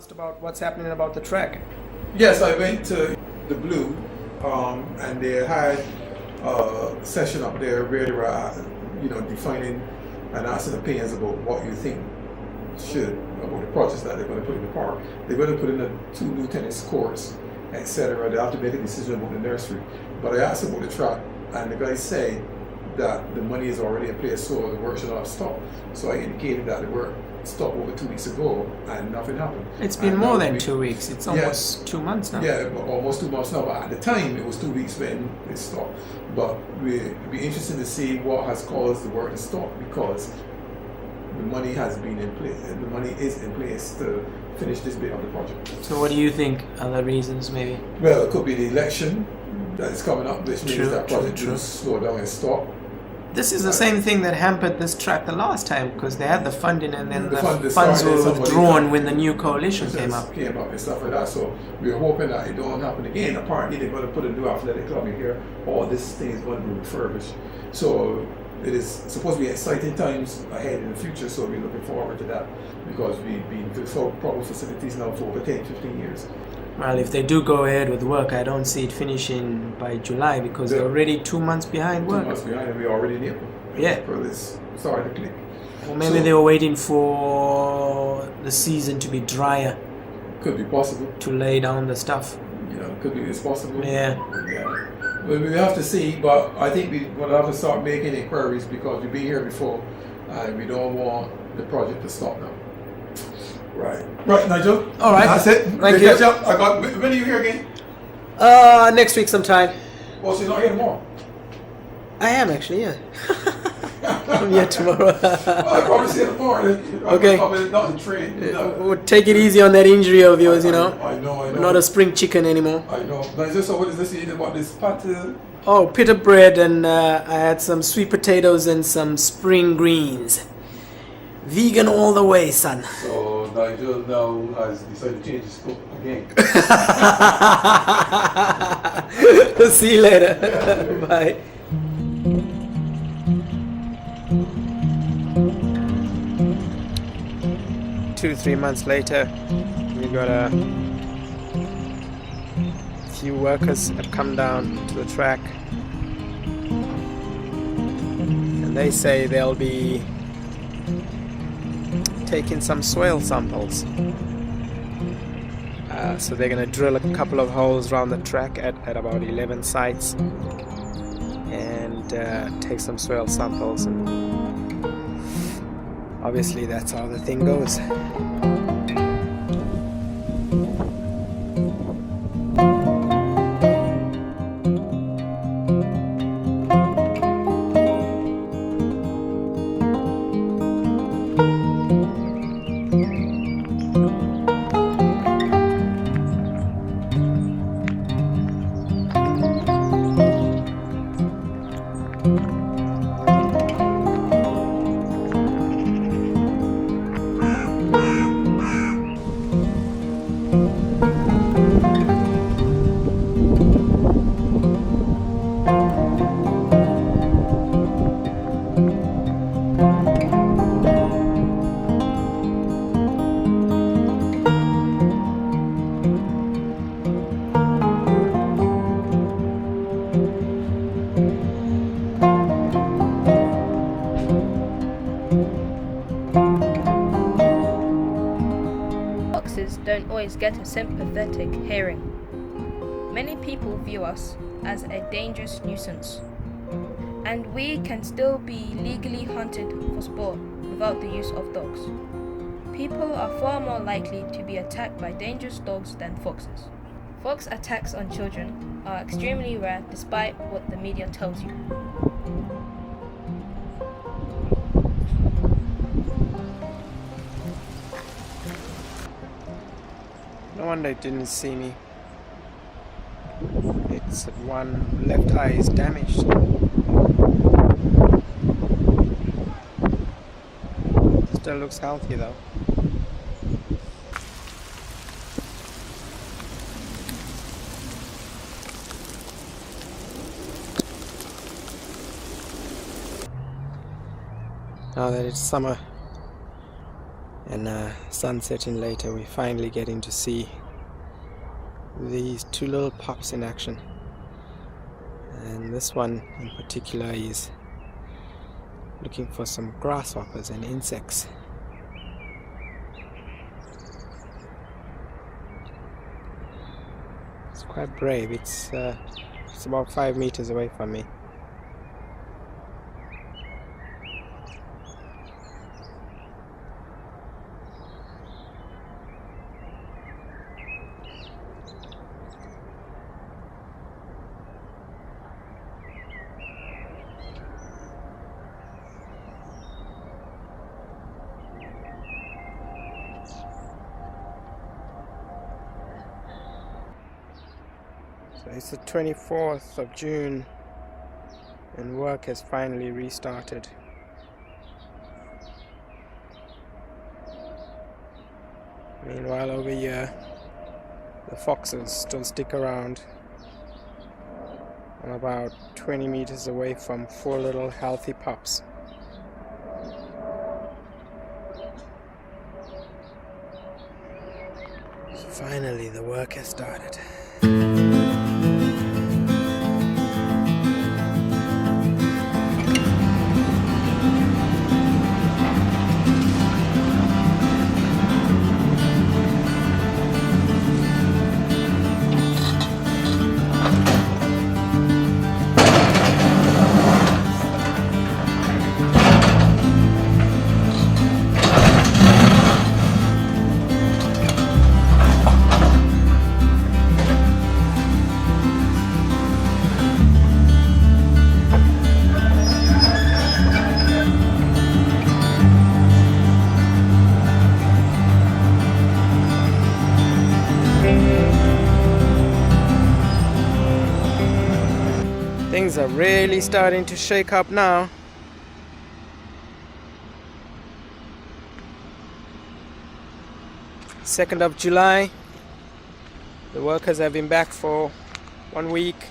asked about what's happening about the track. Yes, I went to the Blue, and they had a session up there where they were, defining and asking opinions about what you think about the projects that they're going to put in the park. They're going to put in 2 new tennis courts, etc. They have to make a decision about the nursery. But I asked about the track, and the guy said that the money is already in place, so the work should not stop. So I indicated that the work stopped over 2 weeks ago, and nothing happened. It's been more than 2 weeks. It's almost 2 months now. Yeah, almost 2 months now. But at the time, it was 2 weeks when it stopped. But it'd be interesting to see what has caused the work to stop, because the money has been in place. The money is in place to finish this bit of the project. So what do you think are the reasons, maybe? Well, it could be the election that is coming up, which means that project will slow down and stop. This is the same thing that hampered this track the last time, because they had the funding and then the funds started, were withdrawn when the new coalition came up and stuff like that. So we're hoping that it don't happen again. Apparently they're going to put a new athletic club in here. All this thing is going to be refurbished. So it is supposed to be exciting times ahead in the future, so we're looking forward to that, because we've been without proper facilities now for over 10, 15 years. Well, if they do go ahead with work, I don't see it finishing by July, because they're already 2 months behind work. 2 months behind, and we're already in April. Yeah. April is starting to click. Or maybe they were waiting for the season to be drier. Could be possible. To lay down the stuff. It's possible. Yeah. Well, we have to see, but I think we're going to have to start making inquiries, because we've been here before, and we don't want the project to stop now. Right, Nigel. All right. That's it. Thank you. When are you here again? Next week sometime. Oh, so you're not here tomorrow? I am actually, yeah. I'm here tomorrow. I probably see you tomorrow. Okay. I'm not in train. We'll take it easy on that injury of yours, I know. We're not a spring chicken anymore. I know. Nigel, so what is this you eat about this pat? Oh, pita bread, and I had some sweet potatoes and some spring greens. Vegan all the way, son. So Nigel now has decided to change his cook again. See you later. Bye. Two, 3 months later, we got a few workers have come down to the track, and they say they'll be taking some soil samples. So they're going to drill a couple of holes around the track at about 11 sites and take some soil samples, and obviously that's how the thing goes. Don't always get a sympathetic hearing. Many people view us as a dangerous nuisance, and we can still be legally hunted for sport without the use of dogs. People are far more likely to be attacked by dangerous dogs than foxes. Fox attacks on children are extremely rare despite what the media tells you. No wonder it didn't see me. Its one left eye is damaged. Still looks healthy though. Now that it's summer, and sun setting later, we're finally getting to see these two little pups in action. And this one in particular is looking for some grasshoppers and insects. It's quite brave. It's about 5 meters away from me. So it's the 24th of June and work has finally restarted. Meanwhile, over here, the foxes still stick around. I'm about 20 meters away from 4 little healthy pups. So finally, the work has started. Things are really starting to shake up now. Second of July. The workers have been back for 1 week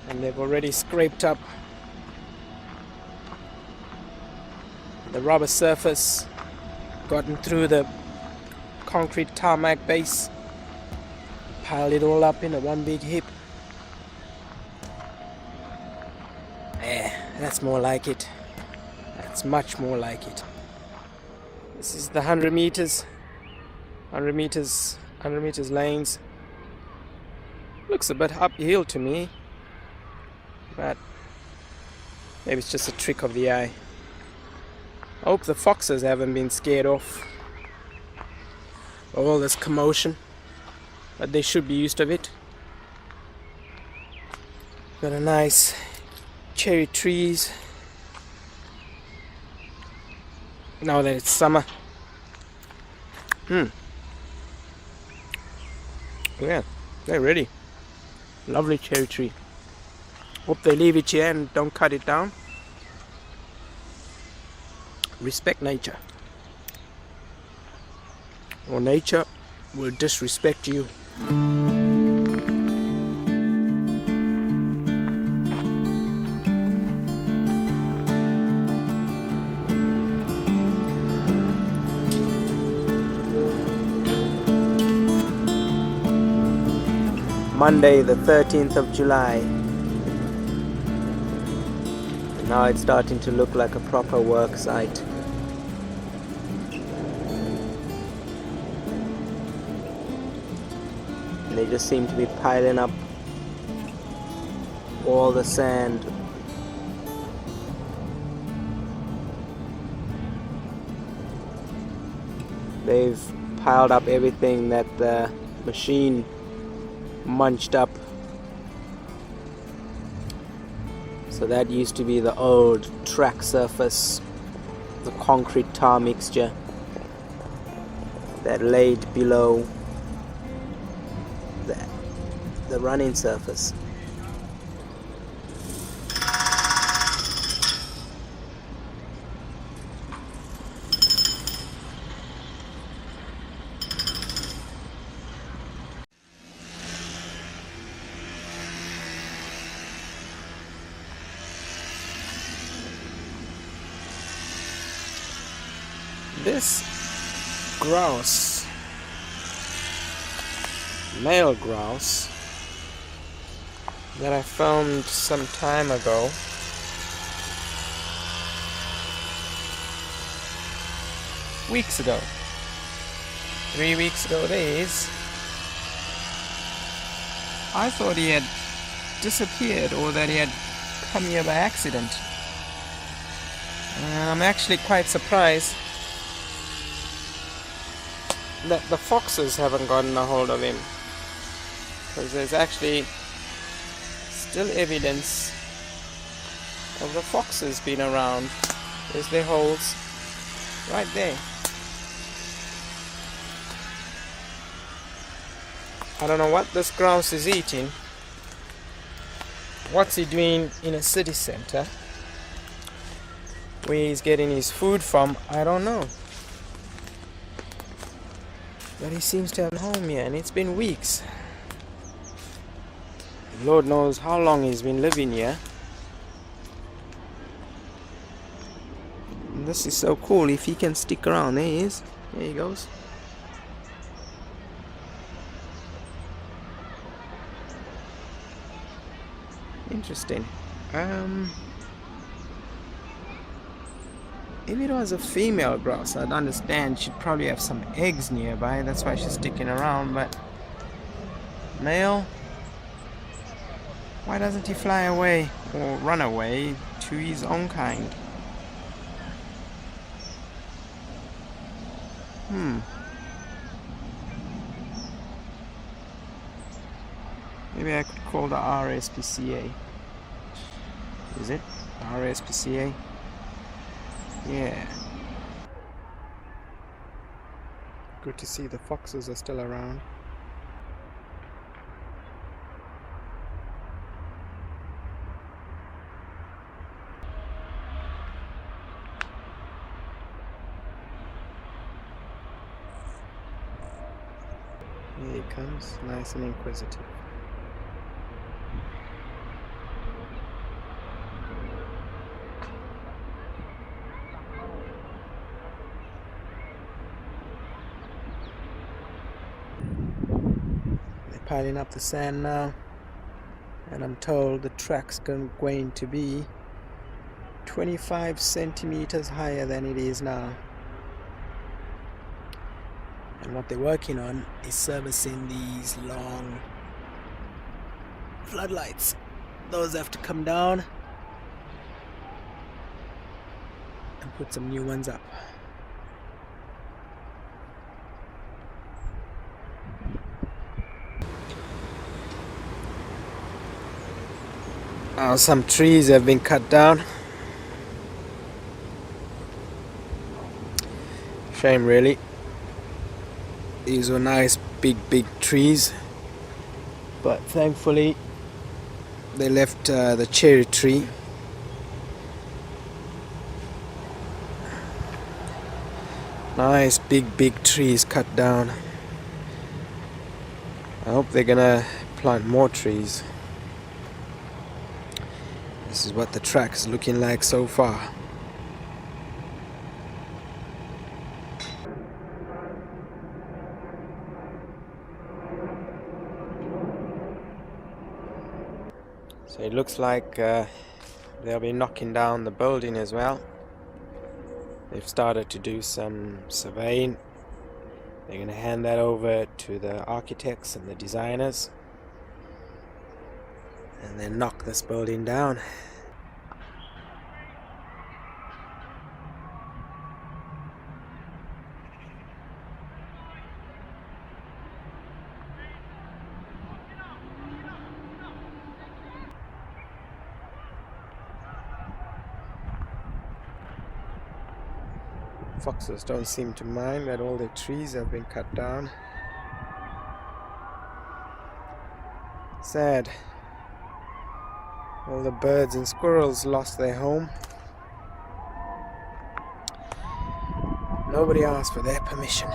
and they've already scraped up the rubber surface, gotten through the concrete tarmac base, piled it all up in a one big heap. That's more like it. That's much more like it. This is the 100 meters lanes. Looks a bit uphill to me, but maybe it's just a trick of the eye. I hope the foxes haven't been scared off all this commotion, but they should be used to it. Got a nice cherry trees now that it's summer. Yeah, they're ready. Lovely cherry tree. Hope they leave it here and don't cut it down. Respect nature, or nature will disrespect you. Monday the 13th of July. And now it's starting to look like a proper work site. And they just seem to be piling up all the sand. They've piled up everything that the machine munched up. So that used to be the old track surface, the concrete tar mixture that laid below the running surface. This grouse, male grouse, that I found some time ago, weeks ago, 3 weeks ago days, I thought he had disappeared or that he had come here by accident. And I'm actually quite surprised that the foxes haven't gotten a hold of him, because there's actually still evidence of the foxes being around. There's their holes right there. I don't know what this grouse is eating. What's he doing in a city center? Where he's getting his food from, I don't know. But he seems to have a home here, and it's been weeks. Lord knows how long he's been living here. And this is so cool. If he can stick around, there he is. There he goes. Interesting. If it was a female grouse, I'd understand she'd probably have some eggs nearby. That's why she's sticking around. But male, why doesn't he fly away or run away to his own kind? Maybe I could call the RSPCA. Is it? RSPCA? Yeah. Good to see the foxes are still around. Here he comes, nice and inquisitive. Piling up the sand now, and I'm told the track's going to be 25 centimeters higher than it is now. And what they're working on is servicing these long floodlights. Those have to come down and put some new ones up. Some trees have been cut down. Shame really. These were nice big trees, but thankfully they left the cherry tree. Nice big trees cut down. I hope they're gonna plant more trees. This is what the track is looking like so far. So it looks like they'll be knocking down the building as well. They've started to do some surveying. They're going to hand that over to the architects and the designers, and then knock this building down. Foxes don't seem to mind that all their trees have been cut down. Sad. All the birds and squirrels lost their home. Nobody asked for their permission.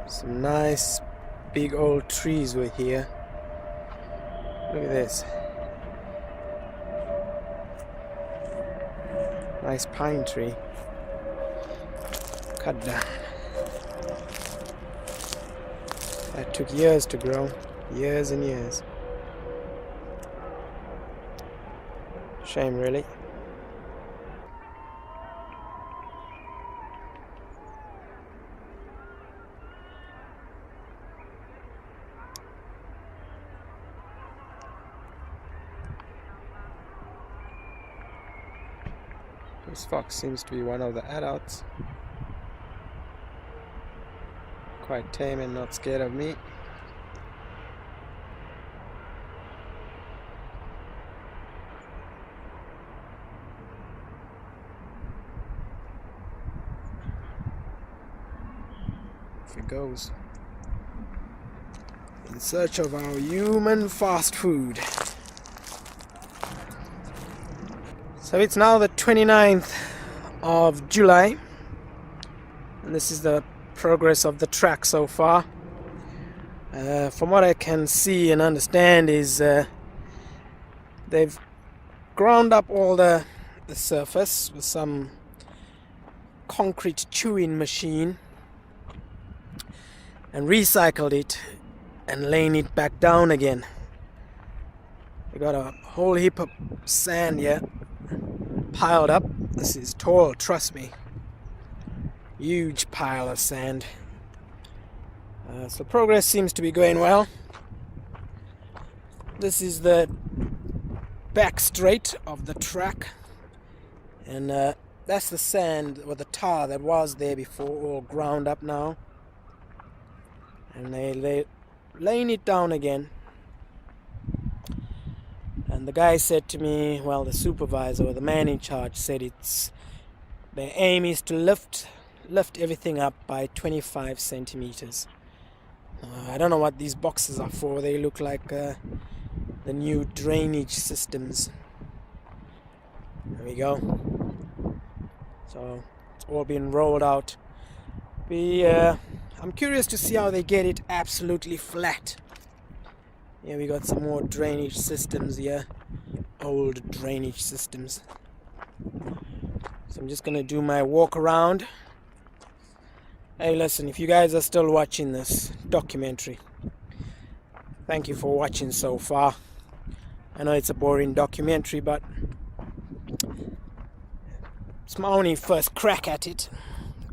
Some nice big old trees were here. Look at this. Nice pine tree. Cut down. That took years to grow. Years and years. Shame, really. This fox seems to be one of the adults. Quite tame and not scared of me. Off it goes. In search of our human fast food. So it's now the 29th of July, and this is the progress of the track so far. From what I can see and understand is they've ground up all the surface with some concrete chewing machine and recycled it and laying it back down again. They got a whole heap of sand here piled up. This is tall, trust me. Huge pile of sand. So progress seems to be going well. This is the back straight of the track, and that's the sand or the tar that was there before, all ground up now, and they're laying it down again. And the guy said to me, well, the supervisor or the man in charge said their aim is to lift everything up by 25 centimeters. I don't know what these boxes are for. They look like the new drainage systems. There we go. So it's all been rolled out. I'm curious to see how they get it absolutely flat. Yeah, we got some more drainage systems here. Old drainage systems. So I'm just gonna do my walk around. Hey, listen, if you guys are still watching this documentary, thank you for watching so far. I know it's a boring documentary, but it's my only first crack at it.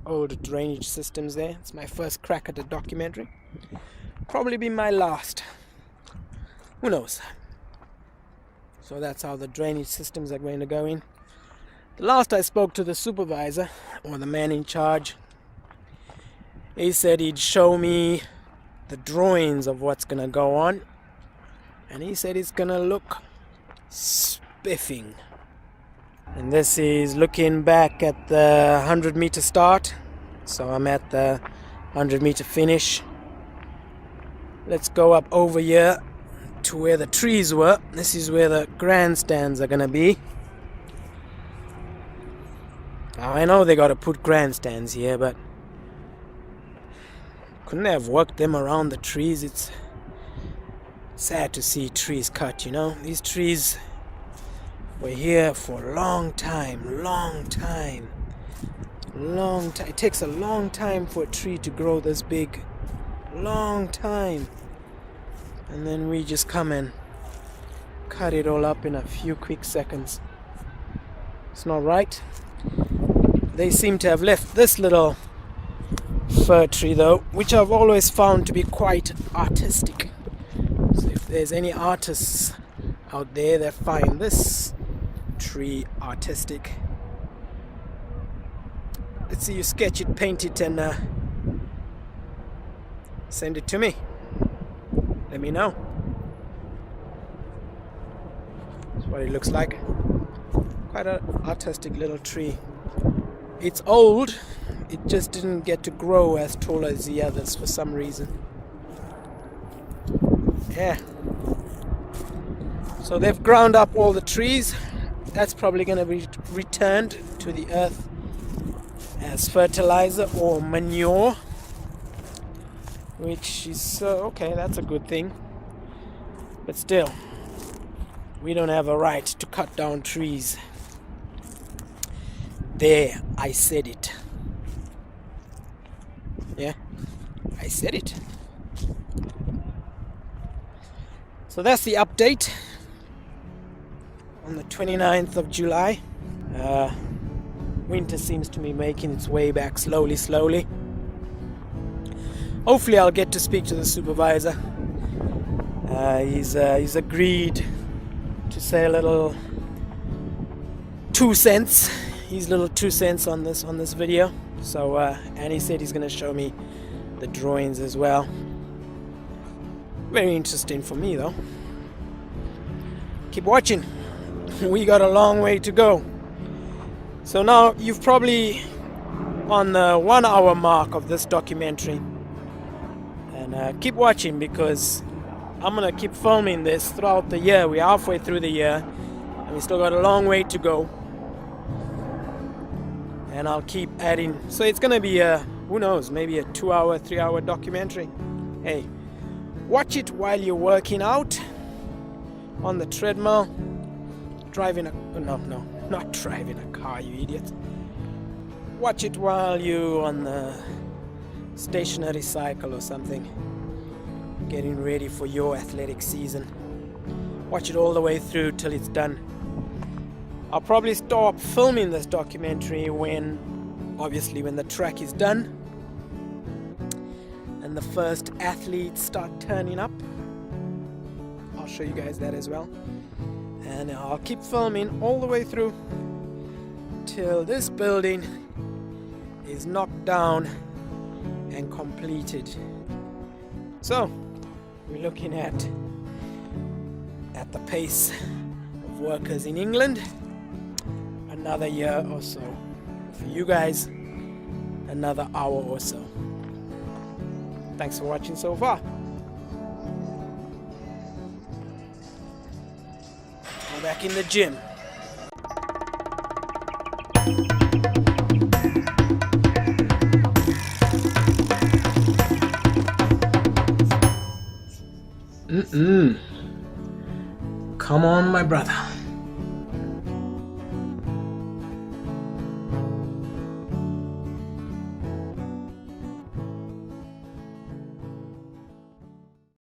Old drainage systems there. It's my first crack at a documentary. Probably be my last. Who knows? So that's how the drainage systems are going to go in. The last I spoke to the supervisor, or the man in charge, he said he'd show me the drawings of what's going to go on. And he said it's going to look spiffing. And this is looking back at the 100-meter start. So I'm at the 100-meter finish. Let's go up over here to where the trees were. This is where the grandstands are gonna be. Now, I know they gotta put grandstands here, but couldn't they have worked them around the trees? It's sad to see trees cut, you know. These trees were here for a long time. It takes a long time for a tree to grow this big. Long time. And then we just come and cut it all up in a few quick seconds. It's not right. They seem to have left this little fir tree though, which I've always found to be quite artistic. So if there's any artists out there that find this tree artistic, let's see you sketch it, paint it, and send it to me. Let me know. That's what it looks like. Quite an artistic little tree. It's old. It just didn't get to grow as tall as the others for some reason. Yeah. So they've ground up all the trees. That's probably going to be returned to the earth as fertilizer or manure. Which is okay, that's a good thing, but still, we don't have a right to cut down trees. There, I said it. Yeah, I said it. So that's the update on the 29th of July. Winter seems to be making its way back slowly. Hopefully I'll get to speak to the supervisor. He's agreed to say a little 2 cents. His little 2 cents on this video. So and he said he's gonna show me the drawings as well. Very interesting for me though. Keep watching. We got a long way to go. So now you've probably on the 1 hour mark of this documentary, and keep watching because I'm gonna keep filming this throughout the year. We're halfway through the year and we still got a long way to go, and I'll keep adding. So it's gonna be who knows, maybe a 2 hour 3 hour documentary. Hey, watch it while you're working out on the treadmill, driving not driving a car, you idiot. Watch it while you're on the stationary cycle or something, getting ready for your athletic season. Watch it all the way through till it's done. I'll probably stop filming this documentary obviously when the track is done and the first athletes start turning up. I'll show you guys that as well. And I'll keep filming all the way through till this building is knocked down and completed. So we're looking at the pace of workers in England, another year or so. For you guys, another hour or so. Thanks for watching so far. Go back in the gym. Come on, my brother.